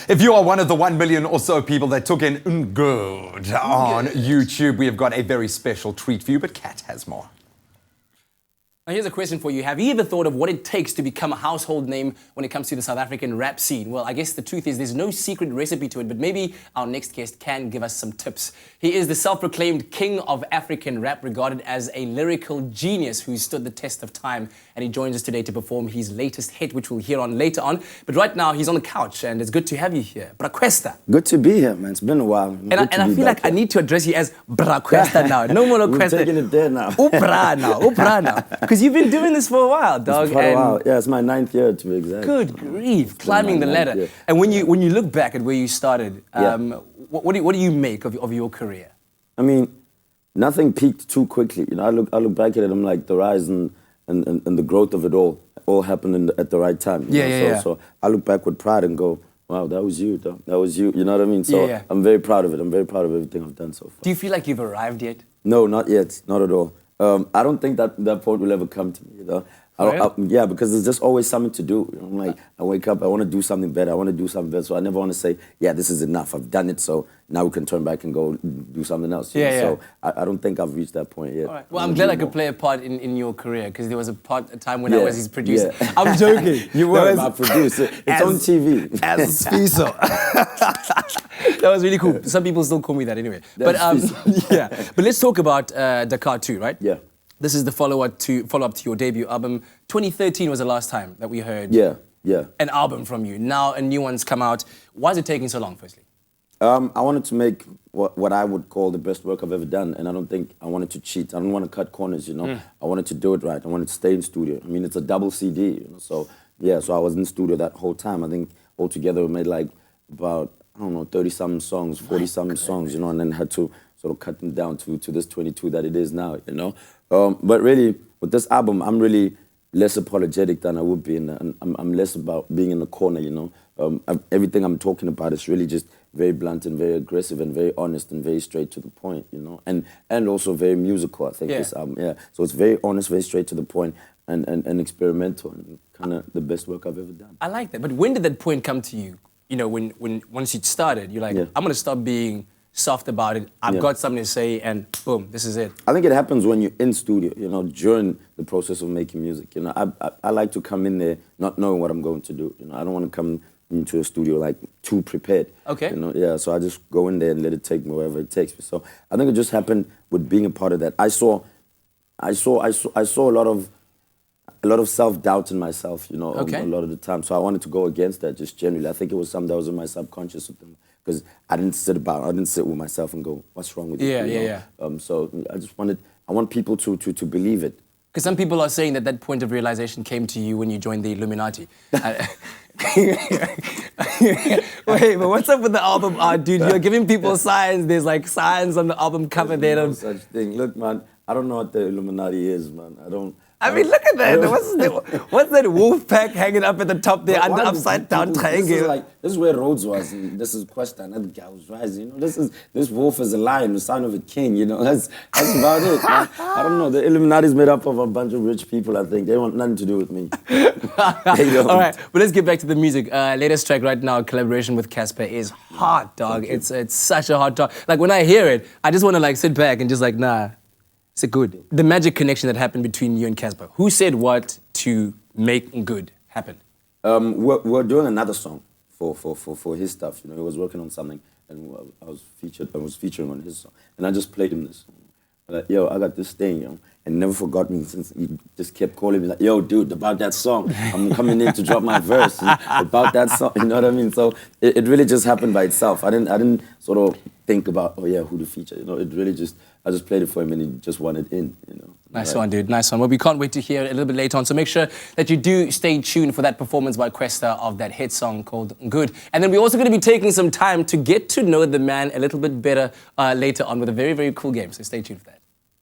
If you are one of the 1 million or so people that took in Good on YouTube, we have got a very special treat for you, but Kat has more. Now here's a question for you. Have you ever thought of what it takes to become a household name when it comes to the South African rap scene? Well, I guess the truth is there's no secret recipe to it, but maybe our next guest can give us some tips. He is the self-proclaimed king of African rap, regarded as a lyrical genius who stood the test of time, and he joins us today to perform his latest hit, which we'll hear on later on. But right now, he's on the couch, and it's good to have you here. Rapper Kwesta. Good to be here, man. It's been a while. And I feel like I need to address you as Rapper Kwesta now. No more Kwesta. We're taking it there now. Upra now. Because you've been doing this for a while, dog. It's quite a while. Yeah, it's my 9th year to be exact. Good grief, climbing the ladder. Yeah. And when you look back at where you started, what do you make of your career? I mean, nothing peaked too quickly. You know, I look back at it, I'm like, the rise and the growth of it all happened at the right time. So I look back with pride and go, wow, that was you, dog. That was you. You know what I mean? So I'm very proud of it. I'm very proud of everything I've done so far. Do you feel like you've arrived yet? No, not yet. Not at all. I don't think that point will ever come to me, you know? Yeah, because there's just always something to do. You know? I'm like, I wake up, I want to do something better. I want to do something better. So I never want to say, yeah, this is enough. I've done it, so now we can turn back and go do something else. You know? So I don't think I've reached that point yet. All right. Well, I'm glad I could play a part in your carear, because there was a time when I was his producer. I'm joking. You were my producer. It's on TV. As Expresso. That was really cool. Some people still call me that anyway. But But let's talk about DaKAR II, right? Yeah. This is the follow-up to your debut album. 2013 was the last time that we heard an album from you. Now a new one's come out. Why is it taking so long, firstly? I wanted to make what I would call the best work I've ever done, and I don't think I wanted to cheat. I don't want to cut corners, you know. I wanted to do it right. I wanted to stay in studio. I mean, it's a double CD, you know. So I was in the studio that whole time. I think altogether we made like about, I don't know, 30-something songs, 40-something songs, you know, and then had to sort of cut them down to this 22 that it is now, you know. But really, with this album, I'm really less apologetic than I would be, and I'm less about being in the corner, you know. Everything I'm talking about is really just very blunt and very aggressive and very honest and very straight to the point, you know. And also very musical, I think, this album, So it's very honest, very straight to the point, and experimental, and kind of the best work I've ever done. I like that. But when did that point come to you? You know, once you started, you're like, I'm going to stop being soft about it. I've got something to say, and boom, this is it. I think it happens when you're in studio, you know, during the process of making music. You know, I like to come in there not knowing what I'm going to do. You know, I don't want to come into a studio like too prepared. Okay. You know, so I just go in there and let it take me wherever it takes me. So I think it just happened with being a part of that. I saw a lot of self-doubt in myself, you know, a lot of the time. So I wanted to go against that just generally. I think it was something that was in my subconscious with them, because I didn't sit with myself and go, what's wrong with you? So I want people to believe it. Because some people are saying that point of realization came to you when you joined the Illuminati. Wait, but what's up with the album art, dude? You're giving people signs. There's like signs on the album cover there. No such thing. Look, man, I don't know what the Illuminati is, man. I mean, look at that. What's that wolf pack hanging up at the top there, under upside down triangle? This is where Rhodes was, and this is Kwesta, another guy was rising. You know, this wolf is a lion, the son of a king. You know, that's about it. Man. I don't know. The Illuminati is made up of a bunch of rich people. I think they want nothing to do with me. They don't. All right, but let's get back to the music. Latest track right now, collaboration with Cassper, is hot, dog. It's such a hot track. Like when I hear it, I just want to like sit back and just like nah. It's good. The magic connection that happened between you and Cassper. Who said what to make Good happen? We're doing another song for his stuff. You know, he was working on something, and I was featuring on his song, and I just played him this song. Like, yo, I got this thing, yo, and never forgot me since he just kept calling me like, yo, dude, about that song. I'm coming in to drop my verse about that song. You know what I mean? So it really just happened by itself. I didn't sort of think about, oh yeah, who to feature. You know, it really just, I just played it for him and he just wanted in, you know. Nice one, dude, nice one. Well, we can't wait to hear it a little bit later on, so make sure that you do stay tuned for that performance by Kwesta of that hit song called Good. And then we're also going to be taking some time to get to know the man a little bit better later on with a very, very cool game, so stay tuned for that.